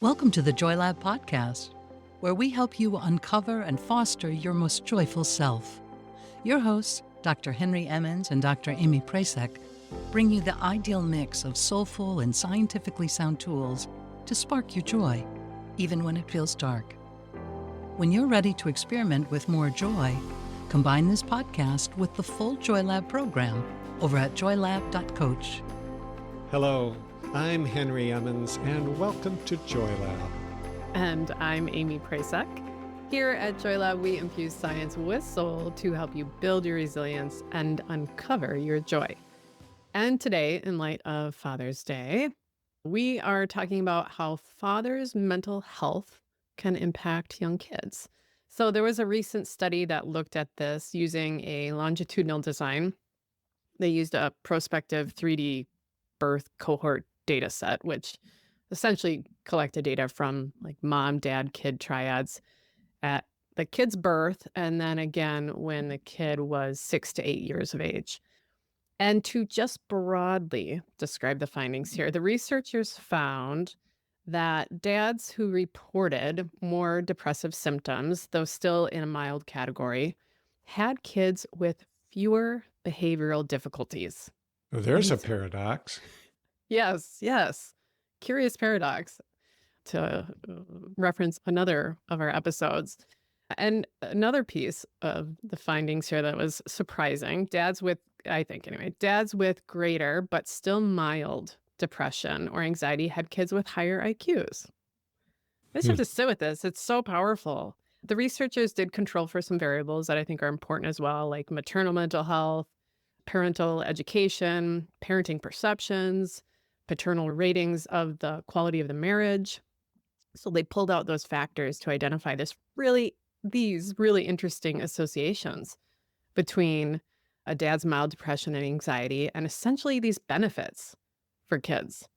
Welcome to the Joy Lab podcast, where we help you uncover and foster your most joyful self. Your hosts, Dr. Henry Emmons and Dr. Amy Prasek, bring you the ideal mix of soulful and scientifically sound tools to spark your joy, even when it feels dark. When you're ready to experiment with more joy, combine this podcast with the full Joy Lab program over at joylab.coach. Hello, I'm Henry Emmons, and welcome to Joy Lab. And I'm Amy Prasek. Here at Joy Lab, we infuse science with soul to help you build your resilience and uncover your joy. And today, in light of Father's Day, we are talking about how fathers' mental health can impact young kids. So there was a recent study that looked at this using a longitudinal design. They used a prospective 3D birth cohort data set, which essentially collected data from like mom, dad, kid triads at the kid's birth, and then again when the kid was 6 to 8 years of age. And to just broadly describe the findings here, the researchers found that dads who reported more depressive symptoms, though still in a mild category, had kids with fewer behavioral difficulties. Well, there's a paradox. Yes. Curious paradox, to reference another of our episodes. And another piece of the findings here that was surprising, dads with greater but still mild depression or anxiety had kids with higher IQs. I just have to sit with this. It's so powerful. The researchers did control for some variables that I think are important as well, like maternal mental health, parental education, parenting perceptions, paternal ratings of the quality of the marriage. So they pulled out those factors to identify these really interesting associations between a dad's mild depression and anxiety and essentially these benefits for kids.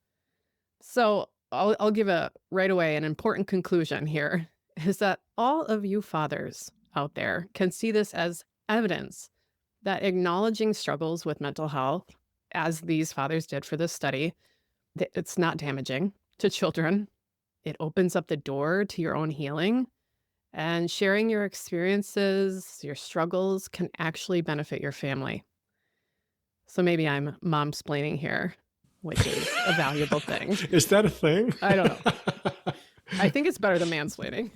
So I'll give right away an important conclusion here is that all of you fathers out there can see this as evidence that acknowledging struggles with mental health, as these fathers did for this study, it's not damaging to children. It opens up the door to your own healing, and sharing your experiences, your struggles can actually benefit your family. So maybe I'm mom-splaining here, which is a valuable thing. Is that a thing? I don't know. I think it's better than mansplaining.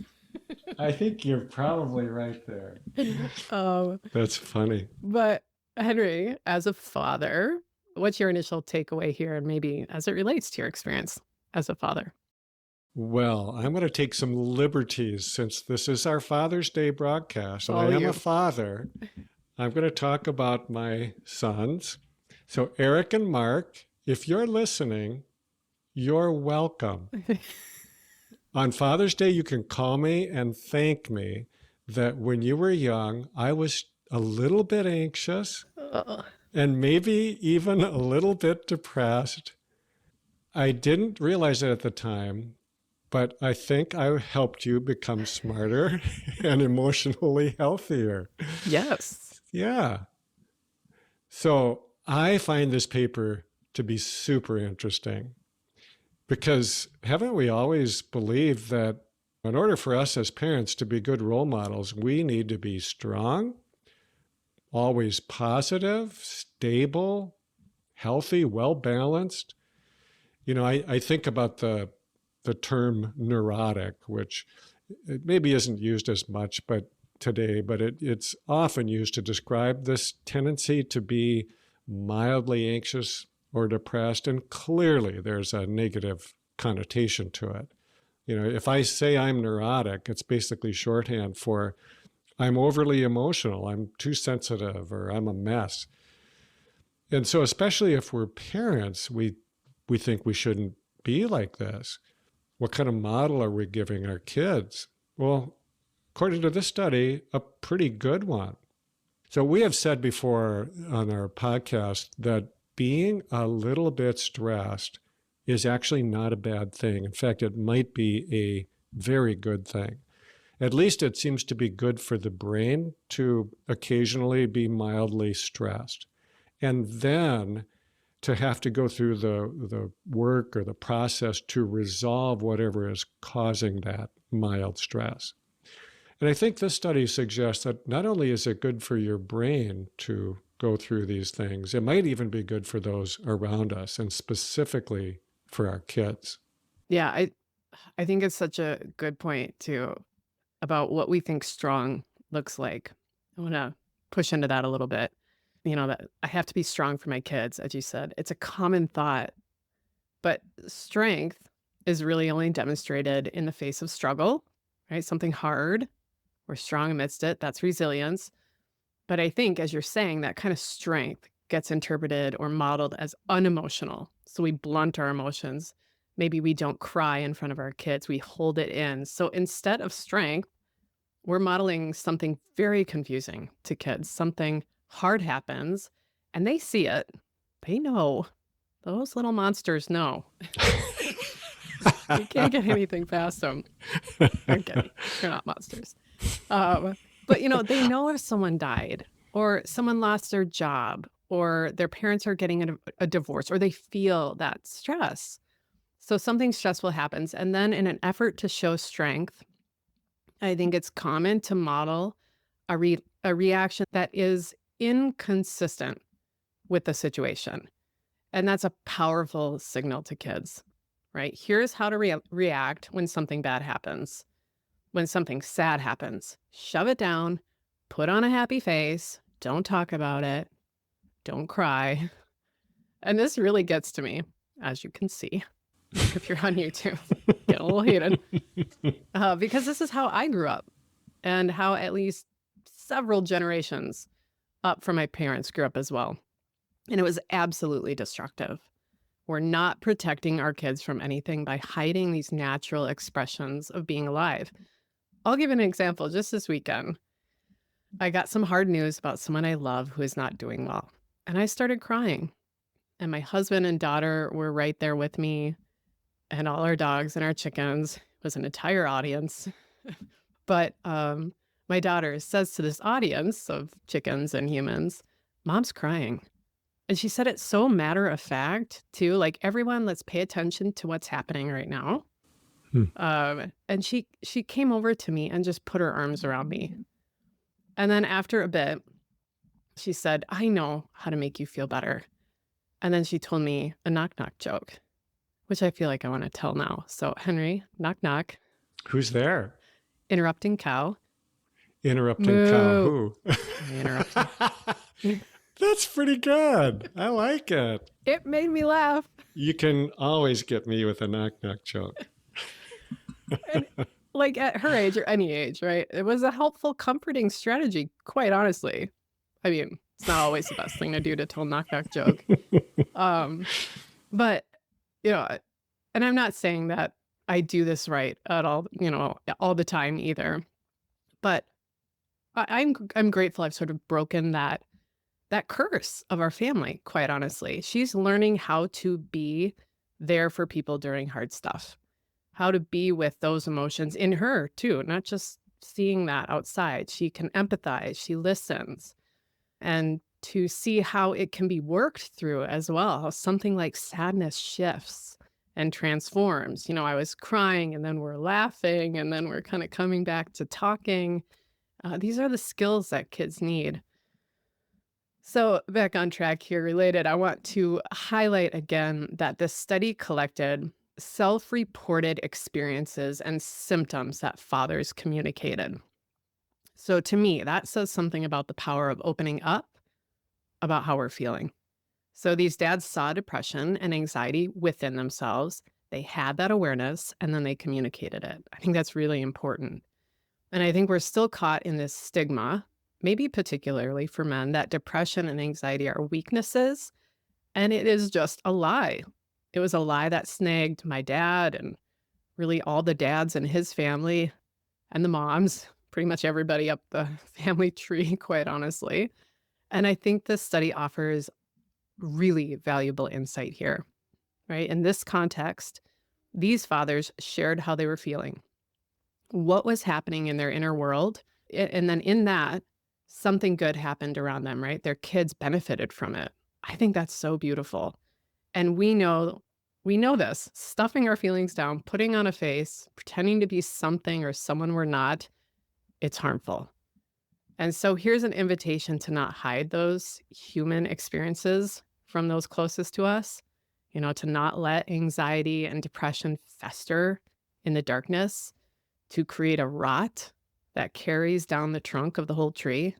I think you're probably right there. That's funny. But Henry, as a father, what's your initial takeaway here, and maybe as it relates to your experience as a father? Well, I'm going to take some liberties since this is our Father's Day broadcast, and I am a father. I'm going to talk about my sons. So Eric and Mark, if you're listening, you're welcome. On Father's Day, you can call me and thank me that when you were young, I was a little bit anxious and maybe even a little bit depressed. I didn't realize it at the time, but I think I helped you become smarter and emotionally healthier. Yes. Yeah. So I find this paper to be super interesting because haven't we always believed that in order for us as parents to be good role models, we need to be strong, always positive, stable, healthy, well-balanced? You know, I think about the term neurotic, which it maybe isn't used as much today, but it's often used to describe this tendency to be mildly anxious or depressed, and clearly there's a negative connotation to it. You know, if I say I'm neurotic, it's basically shorthand for I'm overly emotional, I'm too sensitive, or I'm a mess. And so especially if we're parents, we think we shouldn't be like this. What kind of model are we giving our kids? Well, according to this study, a pretty good one. So we have said before on our podcast that being a little bit stressed is actually not a bad thing. In fact, it might be a very good thing. At least it seems to be good for the brain to occasionally be mildly stressed. And then to have to go through the work or the process to resolve whatever is causing that mild stress. And I think this study suggests that not only is it good for your brain to go through these things, it might even be good for those around us, and specifically for our kids. Yeah, I think it's such a good point too about what we think strong looks like. I want to push into that a little bit. That I have to be strong for my kids, as you said. It's a common thought, but strength is really only demonstrated in the face of struggle, right? Something hard. We're strong amidst it. That's resilience. But I think, as you're saying, that kind of strength gets interpreted or modeled as unemotional. So we blunt our emotions. Maybe we don't cry in front of our kids. We hold it in. So instead of strength, we're modeling something very confusing to kids. Something hard happens and they see it. They know. Those little monsters know. You can't get anything past them. I'm kidding. They're not monsters. But, they know if someone died or someone lost their job or their parents are getting a divorce or they feel that stress. So something stressful happens. And then in an effort to show strength, I think it's common to model a reaction that is inconsistent with the situation. And that's a powerful signal to kids, right? Here's how to react when something bad happens. When something sad happens, shove it down, put on a happy face, don't talk about it, don't cry. And this really gets to me, as you can see, if you're on YouTube, get a little heated, because this is how I grew up and how at least several generations up from my parents grew up as well. And it was absolutely destructive. We're not protecting our kids from anything by hiding these natural expressions of being alive. I'll give an example. Just this weekend, I got some hard news about someone I love who is not doing well. And I started crying. And my husband and daughter were right there with me. And all our dogs and our chickens. It was an entire audience. But my daughter says to this audience of chickens and humans, "Mom's crying." And she said it so matter of fact, too. Like, everyone, let's pay attention to what's happening right now. And she came over to me and just put her arms around me. And then after a bit, she said, "I know how to make you feel better." And then she told me a knock-knock joke, which I feel like I want to tell now. So, Henry, knock, knock. Who's there? Interrupting cow. Interrupting cow who? I interrupted. That's pretty good. I like it. It made me laugh. You can always get me with a knock-knock joke. And, like, at her age or any age, right? It was a helpful, comforting strategy, quite honestly. I mean, it's not always the best thing to do to tell a knock-knock joke. But, and I'm not saying that I do this right at all, all the time either. But I'm grateful I've sort of broken that curse of our family, quite honestly. She's learning how to be there for people during hard stuff, how to be with those emotions in her too, not just seeing that outside. She can empathize, she listens, and to see how it can be worked through as well, how something like sadness shifts and transforms. I was crying and then we're laughing and then we're kind of coming back to talking. These are the skills that kids need. So back on track here, related, I want to highlight again that this study collected self-reported experiences and symptoms that fathers communicated. So to me, that says something about the power of opening up about how we're feeling. So these dads saw depression and anxiety within themselves. They had that awareness and then they communicated it. I think that's really important. And I think we're still caught in this stigma, maybe particularly for men, that depression and anxiety are weaknesses. And it is just a lie. It was a lie that snagged my dad and really all the dads in his family and the moms, pretty much everybody up the family tree, quite honestly. And I think this study offers really valuable insight here, right? In this context, these fathers shared how they were feeling, what was happening in their inner world. And then in that, something good happened around them, right? Their kids benefited from it. I think that's so beautiful. And we know this. Stuffing our feelings down, putting on a face, pretending to be something or someone we're not, it's harmful. And so here's an invitation to not hide those human experiences from those closest to us, to not let anxiety and depression fester in the darkness, to create a rot that carries down the trunk of the whole tree.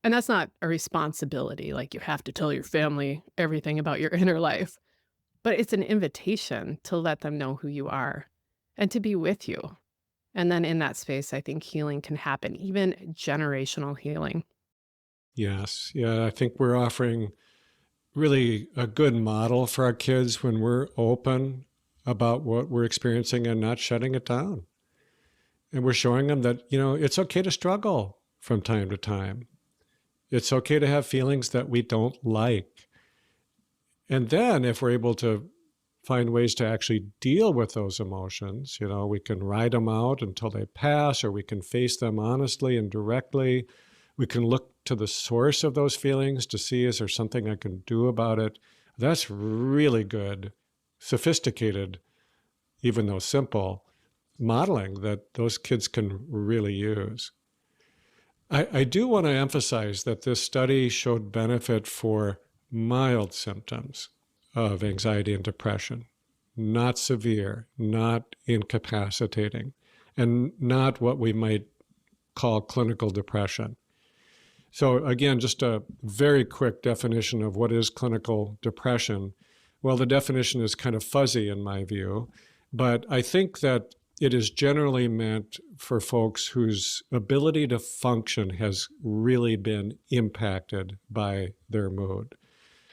And that's not a responsibility, like you have to tell your family everything about your inner life, but it's an invitation to let them know who you are and to be with you. And then in that space, I think healing can happen, even generational healing. Yes. Yeah. I think we're offering really a good model for our kids when we're open about what we're experiencing and not shutting it down. And we're showing them that, it's okay to struggle from time to time. It's okay to have feelings that we don't like. And then if we're able to find ways to actually deal with those emotions, we can ride them out until they pass, or we can face them honestly and directly. We can look to the source of those feelings to see, is there something I can do about it? That's really good, sophisticated, even though simple, modeling that those kids can really use. I do want to emphasize that this study showed benefit for mild symptoms of anxiety and depression, not severe, not incapacitating, and not what we might call clinical depression. So again, just a very quick definition of what is clinical depression. Well, the definition is kind of fuzzy in my view, but I think that it is generally meant for folks whose ability to function has really been impacted by their mood.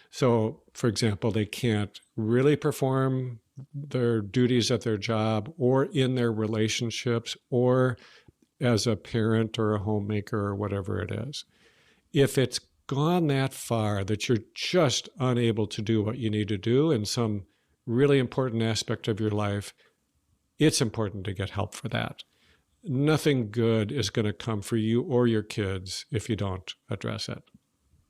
So, for example, they can't really perform their duties at their job or in their relationships or as a parent or a homemaker or whatever it is. If it's gone that far that you're just unable to do what you need to do in some really important aspect of your life, it's important to get help for that. Nothing good is going to come for you or your kids if you don't address it.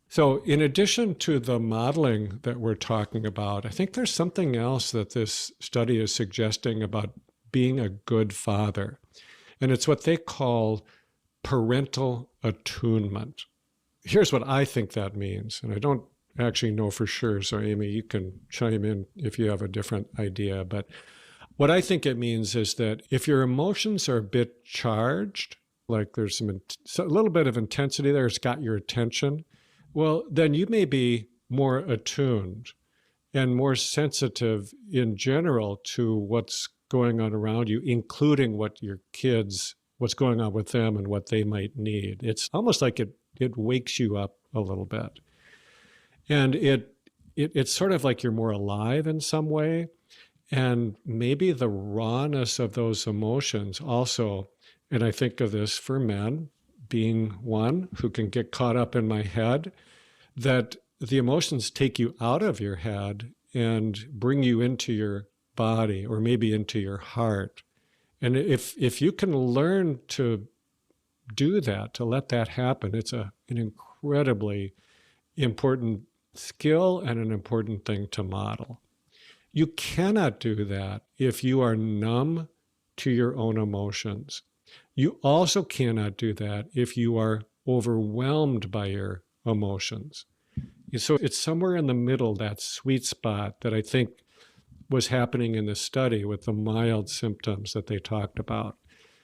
So in addition to the modeling that we're talking about, I think there's something else that this study is suggesting about being a good father. And it's what they call parental attunement. Here's what I think that means, and I don't actually know for sure, so Amy, you can chime in if you have a different idea. But what I think it means is that if your emotions are a bit charged, like there's a little bit of intensity there, it's got your attention, well, then you may be more attuned and more sensitive in general to what's going on around you, including what's going on with them and what they might need. It's almost like it wakes you up a little bit. And it's sort of like you're more alive in some way. And maybe the rawness of those emotions also, and I think of this for men, being one who can get caught up in my head, that the emotions take you out of your head and bring you into your body or maybe into your heart. And if you can learn to do that, to let that happen, it's an incredibly important skill and an important thing to model. You cannot do that if you are numb to your own emotions. You also cannot do that if you are overwhelmed by your emotions. So it's somewhere in the middle, that sweet spot that I think was happening in this study with the mild symptoms that they talked about,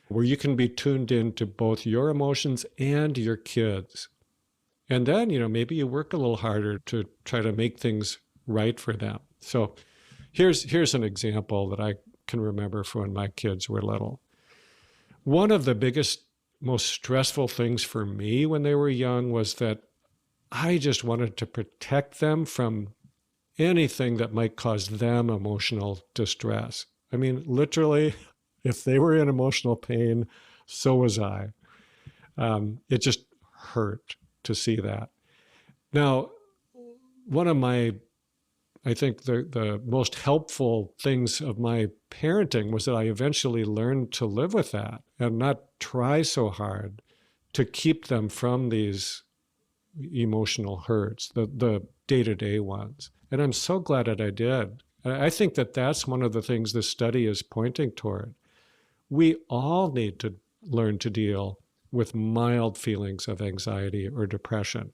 where you can be tuned into both your emotions and your kids. And then, maybe you work a little harder to try to make things right for them. So here's an example that I can remember from when my kids were little. One of the biggest, most stressful things for me when they were young was that I just wanted to protect them from anything that might cause them emotional distress. I mean, literally, if they were in emotional pain, so was I. It just hurt to see that. Now, one of I think the most helpful things of my parenting was that I eventually learned to live with that and not try so hard to keep them from these emotional hurts, the day-to-day ones. And I'm so glad that I did. I think that that's one of the things this study is pointing toward. We all need to learn to deal with mild feelings of anxiety or depression,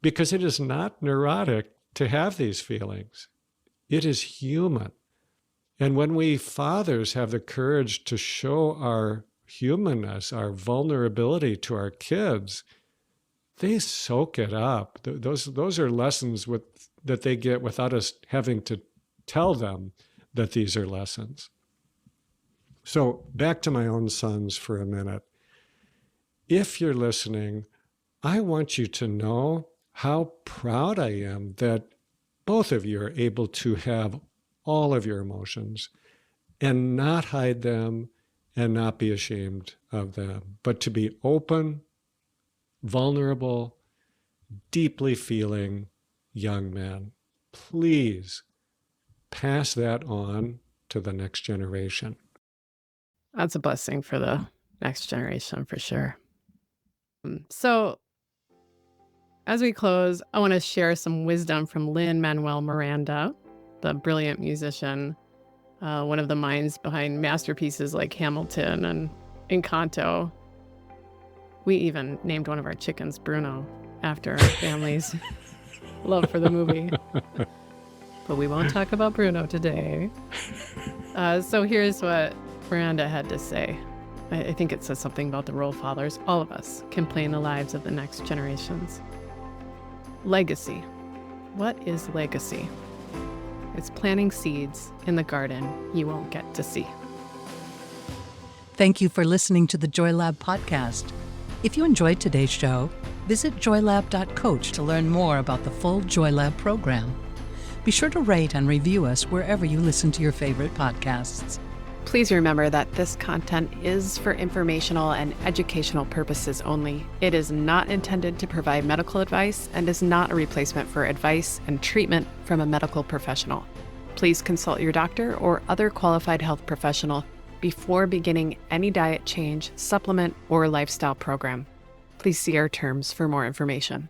because it is not neurotic to have these feelings. It is human. And when we fathers have the courage to show our humanness, our vulnerability to our kids, they soak it up. Those are lessons that they get without us having to tell them that these are lessons. So back to my own sons for a minute. If you're listening, I want you to know how proud I am that both of you are able to have all of your emotions and not hide them and not be ashamed of them, but to be open, vulnerable, deeply feeling young men. Please pass that on to the next generation. That's a blessing for the next generation, for sure. So as we close, I want to share some wisdom from Lin-Manuel Miranda, the brilliant musician, one of the minds behind masterpieces like Hamilton and Encanto. We even named one of our chickens Bruno after our family's love for the movie. But we won't talk about Bruno today. So here's what Miranda had to say. I think it says something about the role fathers, all of us, can play in the lives of the next generations. Legacy. What is legacy? It's planting seeds in the garden you won't get to see. Thank you for listening to the Joy Lab podcast. If you enjoyed today's show, visit joylab.coach to learn more about the full Joy Lab program. Be sure to rate and review us wherever you listen to your favorite podcasts. Please remember that this content is for informational and educational purposes only. It is not intended to provide medical advice and is not a replacement for advice and treatment from a medical professional. Please consult your doctor or other qualified health professional before beginning any diet change, supplement, or lifestyle program. Please see our terms for more information.